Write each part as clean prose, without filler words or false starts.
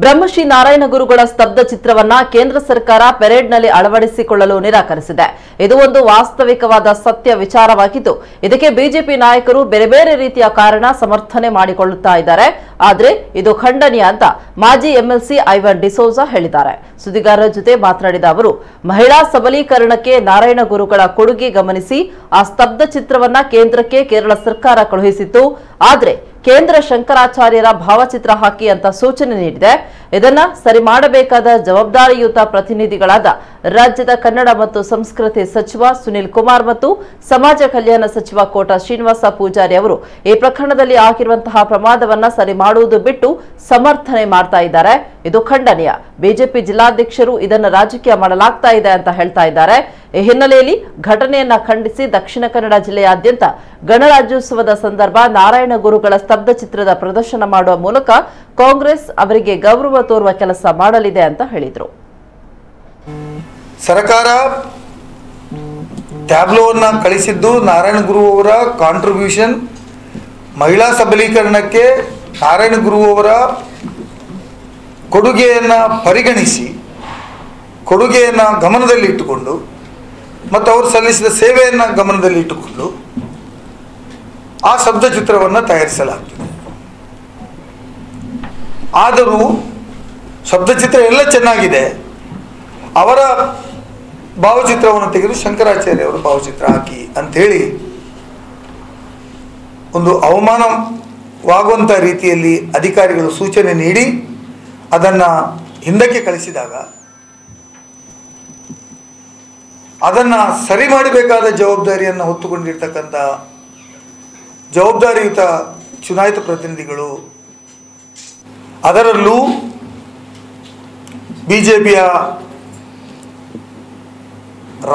ಬ್ರಹ್ಮಶ್ರೀ ನಾರಾಯಣ ಗುರುಗಳ ಸ್ತಬ್ಧ ಚಿತ್ರವನ್ನ ಕೇಂದ್ರ ಸರ್ಕಾರ ಪೆರೇಡ್ನಲ್ಲಿ ಅಳವಡಿಸಿಕೊಳ್ಳಲು ನಿರಾಕರಿಸಿದೆ. ಇದು ಒಂದು ವಾಸ್ತವಿಕವಾದ ಸತ್ಯ ವಿಚಾರವಾಗಿದ್ದು, ಇದಕ್ಕೆ ಬಿಜೆಪಿ ನಾಯಕರು ಬೇರೆ ಬೇರೆ ರೀತಿಯ ಕಾರಣ ಸಮರ್ಥನೆ ಮಾಡಿಕೊಳ್ಳುತ್ತಾ ಇದ್ದಾರೆ. ಆದರೆ ಇದು ಖಂಡನೀಯ ಅಂತ ಮಾಜಿ ಎಂಎಲ್ಸಿ ಐವನ್ ಡಿಸೋಜಾ ಹೇಳಿದ್ದಾರೆ. ಸುದ್ದಿಗಾರರ ಜೊತೆ ಮಾತನಾಡಿದ ಅವರು, ಮಹಿಳಾ ಸಬಲೀಕರಣಕ್ಕೆ ನಾರಾಯಣ ಗುರುಗಳ ಕೊಡುಗೆ ಗಮನಿಸಿ ಆ ಸ್ತಬ್ಧ ಚಿತ್ರವನ್ನ ಕೇಂದ್ರಕ್ಕೆ ಕೇರಳ ಸರ್ಕಾರ ಕಳುಹಿಸಿತ್ತು. ಆದರೆ ಕೇಂದ್ರ ಶಂಕರಾಚಾರ್ಯರ ಭಾವಚಿತ್ರ ಹಾಕಿ ಅಂತ ಸೂಚನೆ ನೀಡಿದೆ. ಇದನ್ನ ಸರಿ ಮಾಡಬೇಕಾದ ಜವಾಬ್ದಾರಿಯುತ ಪ್ರತಿನಿಧಿಗಳಾದ ರಾಜ್ಯದ ಕನ್ನಡ ಮತ್ತು ಸಂಸ್ಕೃತಿ ಸಚಿವ ಸುನಿಲ್ ಕುಮಾರ್ ಮತ್ತು ಸಮಾಜ ಕಲ್ಯಾಣ ಸಚಿವ ಕೋಟ ಶ್ರೀನಿವಾಸ ಪೂಜಾರಿ ಅವರು ಈ ಪ್ರಕರಣದಲ್ಲಿ ಆಗಿರುವಂತಹ ಪ್ರಮಾದವನ್ನ ಸರಿ ಮಾಡುವುದು ಬಿಟ್ಟು ಸಮರ್ಥನೆ ಮಾಡ್ತಾ ಇದ್ದಾರೆ. ಇದು ಖಂಡನೀಯ. ಬಿಜೆಪಿ ಜಿಲ್ಲಾಧ್ಯಕ್ಷರು ಇದನ್ನು ರಾಜಕೀಯ ಮಾಡಲಾಗ್ತಾ ಇದೆ ಅಂತ ಹೇಳ್ತಾ ಇದ್ದಾರೆ. ಈ ಹಿನ್ನೆಲೆಯಲ್ಲಿ ಘಟನೆಯನ್ನ ಖಂಡಿಸಿ ದಕ್ಷಿಣ ಕನ್ನಡ ಜಿಲ್ಲೆಯಾದ್ಯಂತ ಗಣರಾಜ್ಯೋತ್ಸವದ ಸಂದರ್ಭ ನಾರಾಯಣ ಗುರುಗಳ ಸ್ತಬ್ಧ ಚಿತ್ರದ ಪ್ರದರ್ಶನ ಮಾಡುವ ಮೂಲಕ ಕಾಂಗ್ರೆಸ್ ಅವರಿಗೆ ಗೌರವ ತೋರುವ ಕೆಲಸ ಮಾಡಲಿದೆ ಅಂತ ಹೇಳಿದರು. ಸರ್ಕಾರ ಟ್ಯಾಬ್ಲೋವನ್ನ ಕಳಿಸಿದ್ದು ನಾರಾಯಣ ಗುರು ಅವರ ಕಾಂಟ್ರಿಬ್ಯೂಷನ್ ಮಹಿಳಾ ಸಬಲೀಕರಣಕ್ಕೆ ನಾರಾಯಣ ಗುರು ಅವರ ಕೊಡುಗೆಯನ್ನು ಪರಿಗಣಿಸಿ ಕೊಡುಗೆಯನ್ನು ಗಮನದಲ್ಲಿಟ್ಟುಕೊಂಡು ಮತ್ತು ಅವರು ಸಲ್ಲಿಸಿದ ಸೇವೆಯನ್ನು ಗಮನದಲ್ಲಿಟ್ಟುಕೊಂಡು ಆ ಸ್ತಬ್ಧ ಚಿತ್ರವನ್ನು ತಯಾರಿಸಲಾಗ್ತದೆ. ಆದರೂ ಸ್ತಬ್ಧಚಿತ್ರ ಎಲ್ಲ ಚೆನ್ನಾಗಿದೆ, ಅವರ ಭಾವಚಿತ್ರವನ್ನು ತೆಗೆದು ಶಂಕರಾಚಾರ್ಯ ಅವರ ಭಾವಚಿತ್ರ ಹಾಕಿ ಅಂಥೇಳಿ ಒಂದು ಅವಮಾನವಾಗುವಂಥ ರೀತಿಯಲ್ಲಿ ಅಧಿಕಾರಿಗಳು ಸೂಚನೆ ನೀಡಿ ಅದನ್ನು ಹಿಂದಕ್ಕೆ ಕಳಿಸಿದಾಗ ಅದನ್ನು ಸರಿ ಮಾಡಬೇಕಾದ ಜವಾಬ್ದಾರಿಯನ್ನು ಹೊತ್ತುಕೊಂಡಿರ್ತಕ್ಕಂಥ ಜವಾಬ್ದಾರಿಯುತ ಚುನಾಯಿತ ಪ್ರತಿನಿಧಿಗಳು, ಅದರಲ್ಲೂ ಬಿಜೆಪಿಯ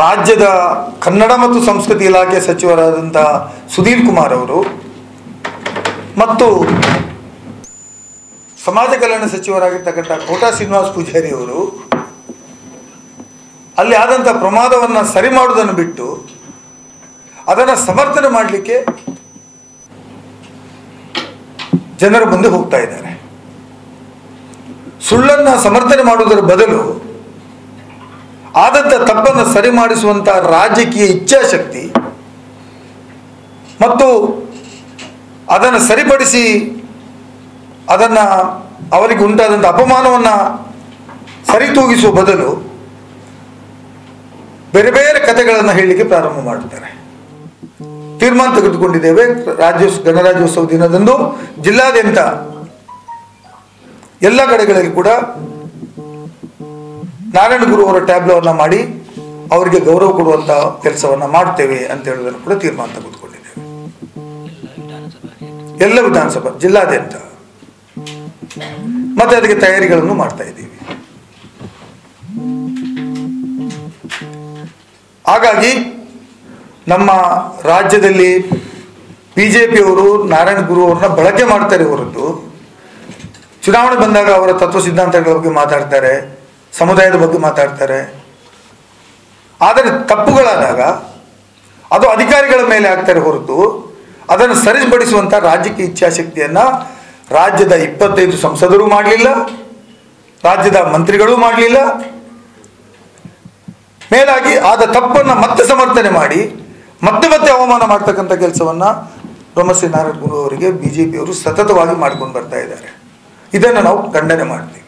ರಾಜ್ಯದ ಕನ್ನಡ ಮತ್ತು ಸಂಸ್ಕೃತಿ ಇಲಾಖೆ ಸಚಿವರಾದಂಥ ಸುನೀಲ್ ಕುಮಾರ್ ಅವರು ಮತ್ತು ಸಮಾಜ ಕಲ್ಯಾಣ ಸಚಿವರಾಗಿರ್ತಕ್ಕಂಥ ಕೋಟ ಶ್ರೀನಿವಾಸ ಪೂಜಾರಿ ಅವರು ಅಲ್ಲಿ ಆದಂಥ ಪ್ರಮಾದವನ್ನು ಸರಿ ಮಾಡುವುದನ್ನು ಬಿಟ್ಟು ಅದನ್ನು ಸಮರ್ಥನೆ ಮಾಡಲಿಕ್ಕೆ ಜನರ ಮುಂದೆ ಹೋಗ್ತಾ ಇದ್ದಾರೆ. ಸುಳ್ಳನ್ನು ಸಮರ್ಥನೆ ಮಾಡುವುದರ ಬದಲು ಆದಂಥ ತಪ್ಪನ್ನು ಸರಿ ಮಾಡಿಸುವಂಥ ರಾಜಕೀಯ ಇಚ್ಛಾಶಕ್ತಿ ಮತ್ತು ಅದನ್ನು ಸರಿಪಡಿಸಿ ಅದನ್ನು ಅವರಿಗೆ ಉಂಟಾದಂಥ ಅಪಮಾನವನ್ನು ಸರಿತೂಗಿಸುವ ಬದಲು ಬೇರೆ ಬೇರೆ ಕಥೆಗಳನ್ನು ಹೇಳಲಿಕ್ಕೆ ಪ್ರಾರಂಭ ಮಾಡುತ್ತಾರೆ. ತೀರ್ಮಾನ ತೆಗೆದುಕೊಂಡಿದ್ದೇವೆ, ಗಣರಾಜ್ಯೋತ್ಸವ ದಿನದಂದು ಜಿಲ್ಲಾದ್ಯಂತ ಎಲ್ಲ ಕಡೆಗಳಲ್ಲಿ ಕೂಡ ನಾರಾಯಣ ಗುರು ಅವರ ಟ್ಯಾಬ್ಲೋವನ್ನು ಮಾಡಿ ಅವರಿಗೆ ಗೌರವ ಕೊಡುವಂಥ ಕೆಲಸವನ್ನು ಮಾಡ್ತೇವೆ ಅಂತ ಹೇಳುವುದನ್ನು ಕೂಡ ತೀರ್ಮಾನ ತೆಗೆದುಕೊಂಡಿದ್ದೇವೆ. ಎಲ್ಲ ವಿಧಾನಸಭಾ ಜಿಲ್ಲಾದ್ಯಂತ ಮತ್ತೆ ಅದಕ್ಕೆ ತಯಾರಿಗಳನ್ನು ಮಾಡ್ತಾ ಇದ್ದೀವಿ. ಹಾಗಾಗಿ ನಮ್ಮ ರಾಜ್ಯದಲ್ಲಿ ಬಿಜೆಪಿಯವರು ನಾರಾಯಣ ಗುರು ಅವರನ್ನ ಬಳಕೆ ಮಾಡ್ತಾರೆ ಹೊರತು ಚುನಾವಣೆ ಬಂದಾಗ ಅವರ ತತ್ವ ಸಿದ್ಧಾಂತಗಳ ಬಗ್ಗೆ ಮಾತಾಡ್ತಾರೆ, ಸಮುದಾಯದ ಬಗ್ಗೆ ಮಾತಾಡ್ತಾರೆ. ಆದರೆ ತಪ್ಪುಗಳಾದಾಗ ಅದು ಅಧಿಕಾರಿಗಳ ಮೇಲೆ ಆಗ್ತಾರೆ ಹೊರತು ಅದನ್ನು ಸರಿಪಡಿಸುವಂಥ ರಾಜಕೀಯ ಇಚ್ಛಾಶಕ್ತಿಯನ್ನು ರಾಜ್ಯದ 25 ಸಂಸದರು ಮಾಡಲಿಲ್ಲ, ರಾಜ್ಯದ ಮಂತ್ರಿಗಳೂ ಮಾಡಲಿಲ್ಲ. ಮೇಲಾಗಿ ಆದ ತಪ್ಪನ್ನು ಮತ್ತೆ ಸಮರ್ಥನೆ ಮಾಡಿ ಮತ್ತೆ ಮತ್ತೆ ಅವಮಾನ ಮಾಡ್ತಕ್ಕಂಥ ಕೆಲಸವನ್ನು ಬ್ರಹ್ಮಶ್ರೀ ನಾರಾಯಣ ಗುರು ಅವರಿಗೆ ಬಿಜೆಪಿಯವರು ಸತತವಾಗಿ ಮಾಡ್ಕೊಂಡು ಬರ್ತಾ ಇದ್ದಾರೆ. ಇದನ್ನು ನಾವು ಖಂಡನೆ ಮಾಡ್ತೀವಿ.